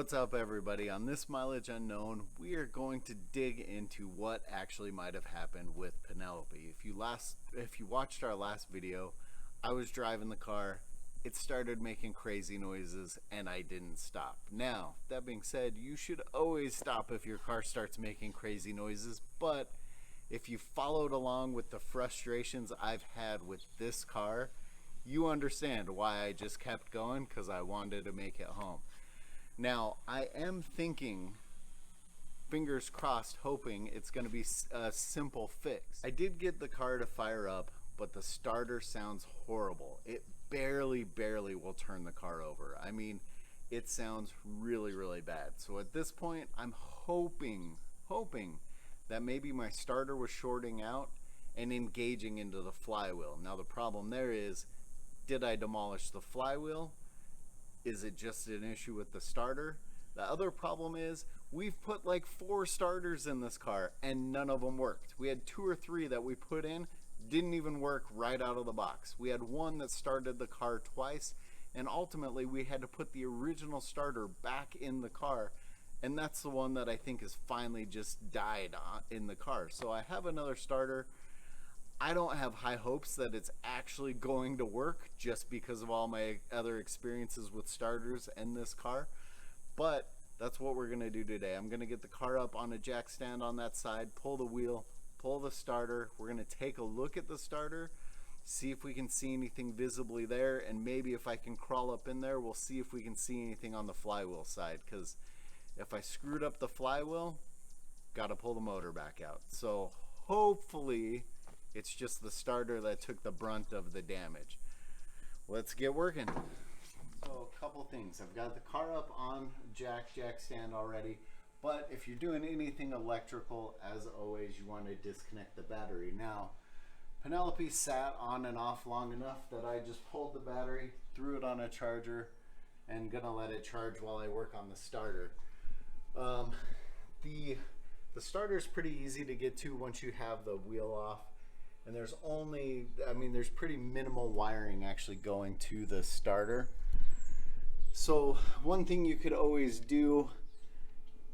What's up, everybody? On this Mileage Unknown, we are going to dig into what actually might have happened with Penelope. If you watched our last video, I was driving the car, it started making crazy noises, and I didn't stop. Now, that being said, you should always stop if your car starts making crazy noises, but if you followed along with the frustrations I've had with this car, you understand why I just kept going, because I wanted to make it home. Now, I am thinking, fingers crossed, hoping it's going to be a simple fix. I did get the car to fire up, but the starter sounds horrible. It barely will turn the car over. I mean, it sounds really bad. So at this point, I'm hoping that maybe my starter was shorting out and engaging into the flywheel. Now the problem there is, did I demolish the flywheel? Is it just an issue with the starter? The other problem is, we've put like 4 starters in this car and none of them worked. We had 2 or 3 that we put in, didn't even work right out of the box. We had one that started the car twice, and ultimately we had to put the original starter back in the car, and that's the one that I think has finally just died in the car. So I have another starter. I don't have high hopes that it's actually going to work just because of all my other experiences with starters and this car, but that's what we're going to do today. I'm going to get the car up on a jack stand on that side, pull the wheel, pull the starter. We're going to take a look at the starter, see if we can see anything visibly there, and maybe if I can crawl up in there, we'll see if we can see anything on the flywheel side, because if I screwed up the flywheel, got to pull the motor back out. So hopefully it's just the starter that took the brunt of the damage. Let's get working. So a couple things. I've got the car up on jack stand already, but if you're doing anything electrical, as always, you want to disconnect the battery. Now, Penelope sat on and off long enough that I just pulled the battery, threw it on a charger, and gonna let it charge while I work on the starter. The starter is pretty easy to get to once you have the wheel off. And there's there's pretty minimal wiring actually going to the starter. So one thing you could always do,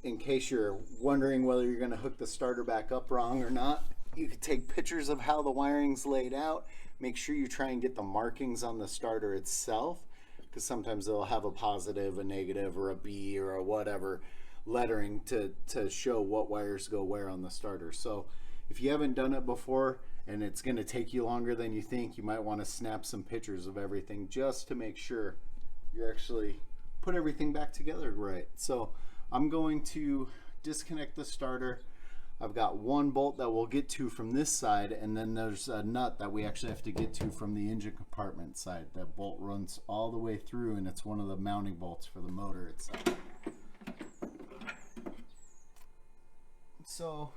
in case you're wondering whether you're going to hook the starter back up wrong or not, you could take pictures of how the wiring's laid out. Make sure you try and get the markings on the starter itself, because sometimes they'll have a positive, a negative, or a B, or a whatever lettering to show what wires go where on the starter. So if you haven't done it before, and it's going to take you longer than you think, you might want to snap some pictures of everything just to make sure you actually put everything back together right. So I'm going to disconnect the starter. I've got one bolt that we'll get to from this side, and then there's a nut that we actually have to get to from the engine compartment side. That bolt runs all the way through, and it's one of the mounting bolts for the motor itself. So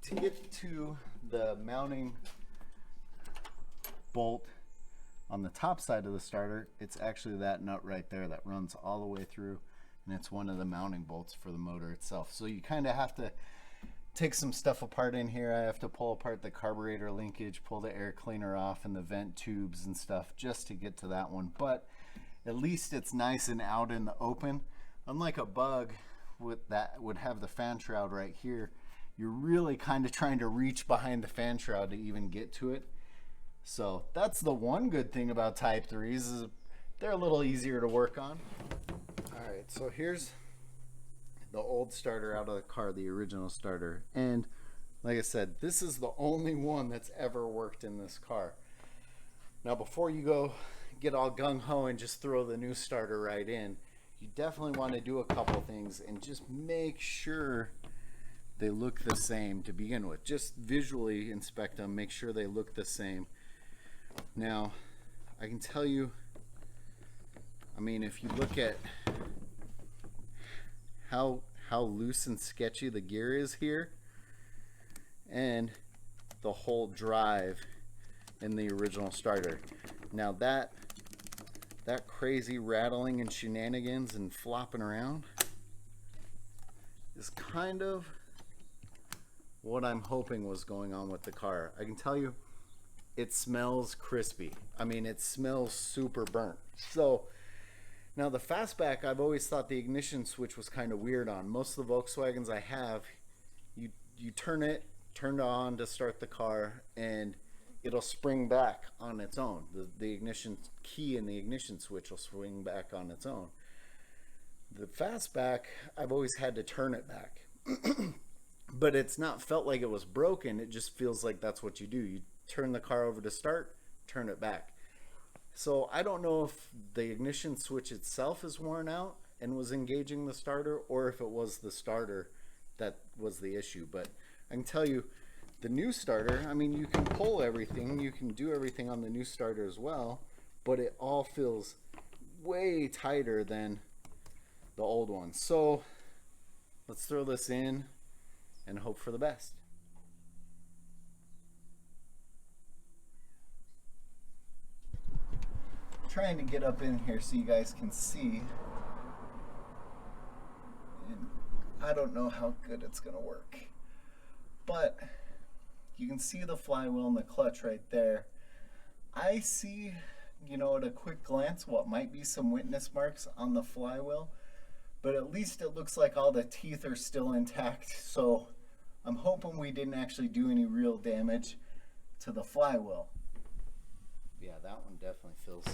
to get to the mounting bolt on the top side of the starter, it's actually that nut right there that runs all the way through, and it's one of the mounting bolts for the motor itself. So you kind of have to take some stuff apart in here. I have to pull apart the carburetor linkage, pull the air cleaner off and the vent tubes and stuff just to get to that one, but at least it's nice and out in the open. Unlike a Bug that would have the fan shroud right here, you're really kind of trying to reach behind the fan shroud to even get to it. So that's the one good thing about Type 3s, is they're a little easier to work on. Alright, so here's the old starter out of the car, the original starter. And like I said, this is the only one that's ever worked in this car. Now before you go get all gung-ho and just throw the new starter right in, you definitely want to do a couple things and just make sure they look the same to begin with. Just visually inspect them, make sure they look the same. Now, I can tell you, I mean, if you look at how loose and sketchy the gear is here, and the whole drive in the original starter. Now that crazy rattling and shenanigans and flopping around is kind of what I'm hoping was going on with the car. I can tell you, it smells crispy. I mean, it smells super burnt. So Now the Fastback, I've always thought the ignition switch was kind of weird on. Most of the Volkswagens I have, you turn it on to start the car, and it'll spring back on its own. The ignition key and the ignition switch will swing back on its own. The Fastback, I've always had to turn it back. But it's not felt like it was broken. It just feels like that's what you do. You turn the car over to start, turn it back. So I don't know if the ignition switch itself is worn out and was engaging the starter, or if it was the starter that was the issue. But I can tell you, the new starter, I mean, you can pull everything, you can do everything on the new starter as well, but it all feels way tighter than the old one. So let's throw this in and hope for the best. Trying to get up in here so you guys can see, and I don't know how good it's gonna work, but you can see the flywheel and the clutch right there. I see, you know, at a quick glance what might be some witness marks on the flywheel, but at least it looks like all the teeth are still intact, so I'm hoping we didn't actually do any real damage to the flywheel. Yeah, that one definitely feels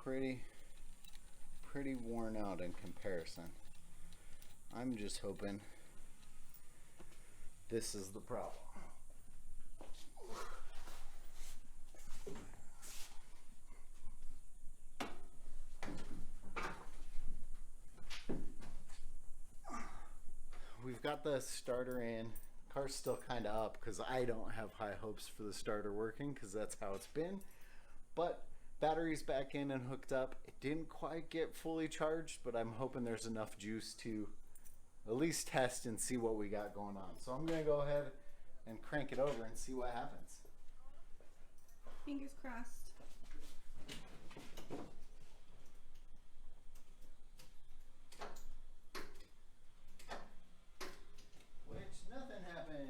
pretty worn out in comparison. I'm just hoping this is the problem. We've got the starter in. Car's still kind of up because I don't have high hopes for the starter working, because that's how it's been. But battery's back in and hooked up. It didn't quite get fully charged, but I'm hoping there's enough juice to at least test and see what we got going on. So I'm gonna go ahead and crank it over and see what happens. Fingers crossed. Which nothing happened.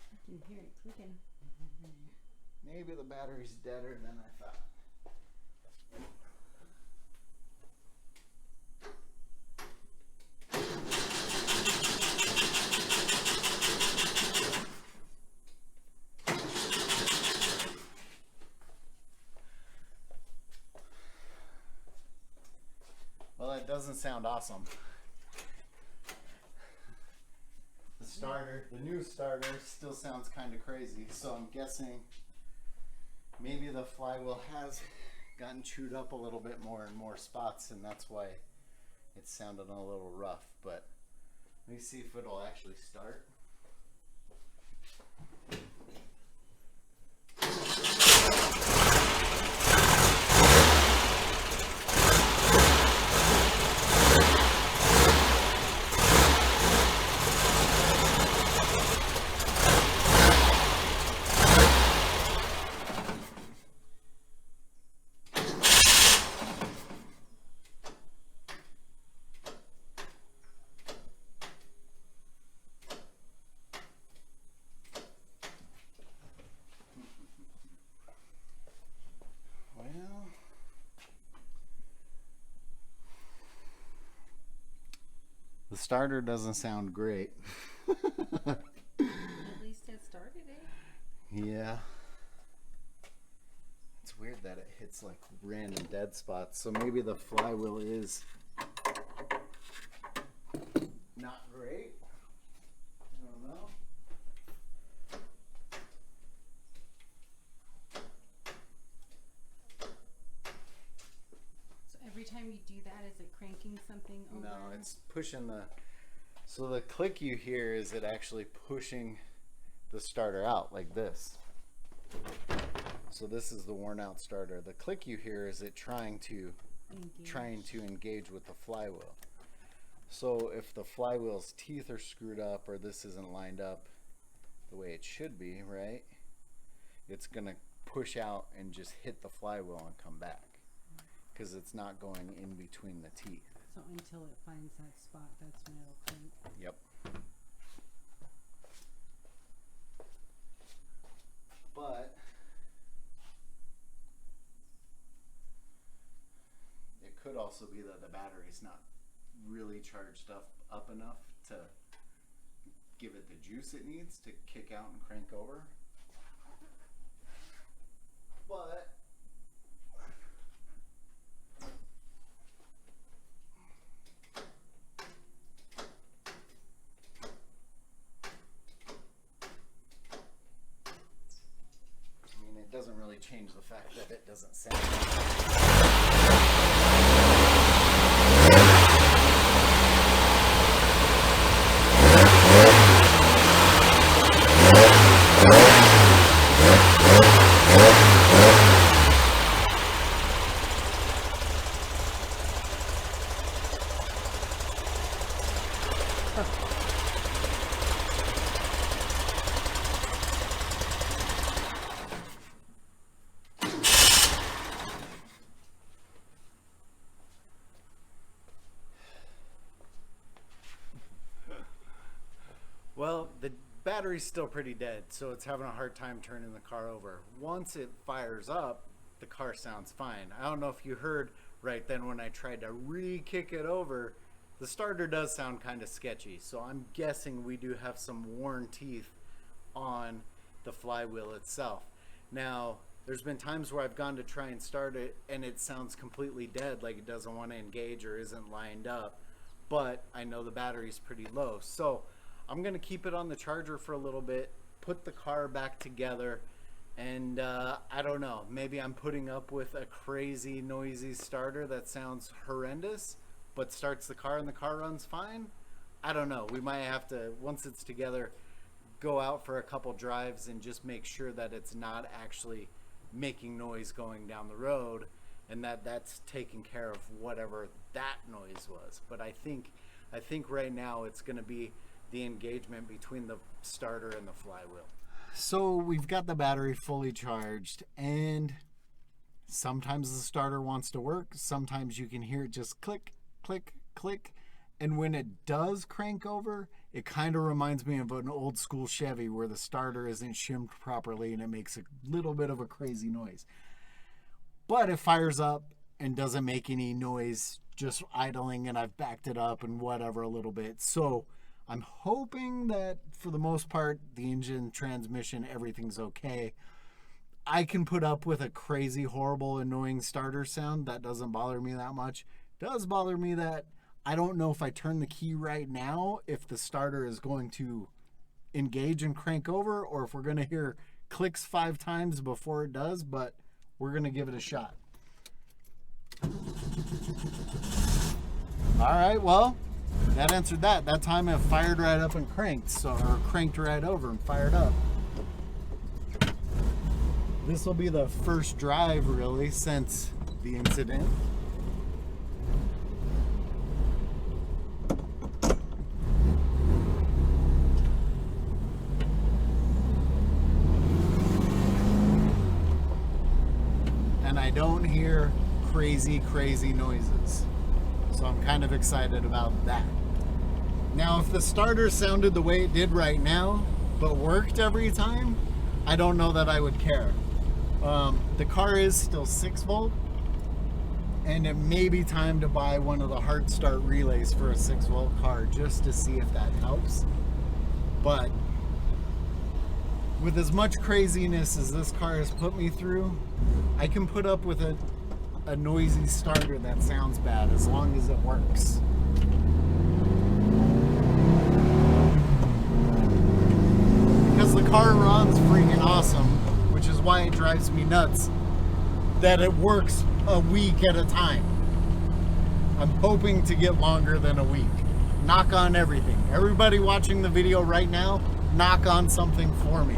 I can hear it clicking. Maybe the battery's deader than I thought. Well, that doesn't sound awesome. The starter, the new starter, still sounds kind of crazy, so I'm guessing maybe the flywheel has gotten chewed up a little bit more in more spots, and that's why it's sounding a little rough. But let me see if it'll actually start. The starter doesn't sound great. At least it started it. Yeah. It's weird that it hits like random dead spots. So maybe the flywheel is not great. I don't know. So every time you do that, is it cranking something over? No, it's pushing the... So the click you hear is it actually pushing the starter out like this. So this is the worn out starter. The click you hear is it trying to engage with the flywheel. So if the flywheel's teeth are screwed up, or this isn't lined up the way it should be, right? It's gonna push out and just hit the flywheel and come back, because it's not going in between the teeth. So until it finds that spot, that's when it'll crank. Yep. But it could also be that the battery's not really charged up enough to give it the juice it needs to kick out and crank over. But I mean, it doesn't really change the fact that it doesn't sound. Well, the battery's still pretty dead, so it's having a hard time turning the car over. Once it fires up, the car sounds fine. I don't know if you heard right then when I tried to re-kick it over, the starter does sound kind of sketchy. So I'm guessing we do have some worn teeth on the flywheel itself. Now, there's been times where I've gone to try and start it and it sounds completely dead, like it doesn't want to engage or isn't lined up, but I know the battery's pretty low. So I'm gonna keep it on the charger for a little bit, put the car back together, and I don't know, maybe I'm putting up with a crazy noisy starter that sounds horrendous but starts the car and the car runs fine. I don't know, we might have to, once it's together, go out for a couple drives and just make sure that it's not actually making noise going down the road, and that's taking care of whatever that noise was. But I think right now it's going to be the engagement between the starter and the flywheel. So we've got the battery fully charged, and sometimes the starter wants to work, sometimes you can hear it just click, click, click, and when it does crank over, it kind of reminds me of an old school Chevy where the starter isn't shimmed properly and it makes a little bit of a crazy noise. But it fires up and doesn't make any noise, just idling, and I've backed it up and whatever a little bit. So I'm hoping that for the most part, the engine, transmission, everything's okay. I can put up with a crazy, horrible, annoying starter sound. That doesn't bother me that much. It does bother me that I don't know if I turn the key right now, if the starter is going to engage and crank over, or if we're going to hear clicks 5 times before it does, but we're going to give it a shot. All right, well, that answered that. That time it fired right up and cranked, or cranked right over and fired up. This will be the first drive, really, since the incident. And I don't hear crazy noises. So I'm kind of excited about that. Now, if the starter sounded the way it did right now, but worked every time, I don't know that I would care. The car is still 6 volt, and it may be time to buy one of the hard start relays for a 6 volt car just to see if that helps. But with as much craziness as this car has put me through, I can put up with a noisy starter that sounds bad as long as it works. Because the car runs freaking awesome, which is why it drives me nuts that it works a week at a time. I'm hoping to get longer than a week. Knock on everything. Everybody watching the video right now, knock on something for me,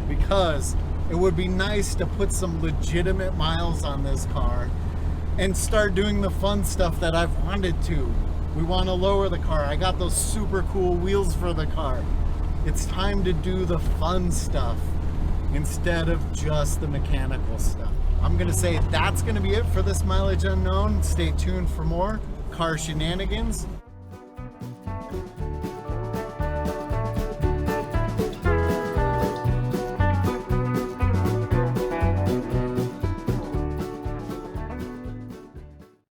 because it would be nice to put some legitimate miles on this car and start doing the fun stuff that I've wanted to. We want to lower the car. I got those super cool wheels for the car. It's time to do the fun stuff. instead of just the mechanical stuff. I'm gonna say that's gonna be it for this mileage unknown. Stay tuned for more car shenanigans.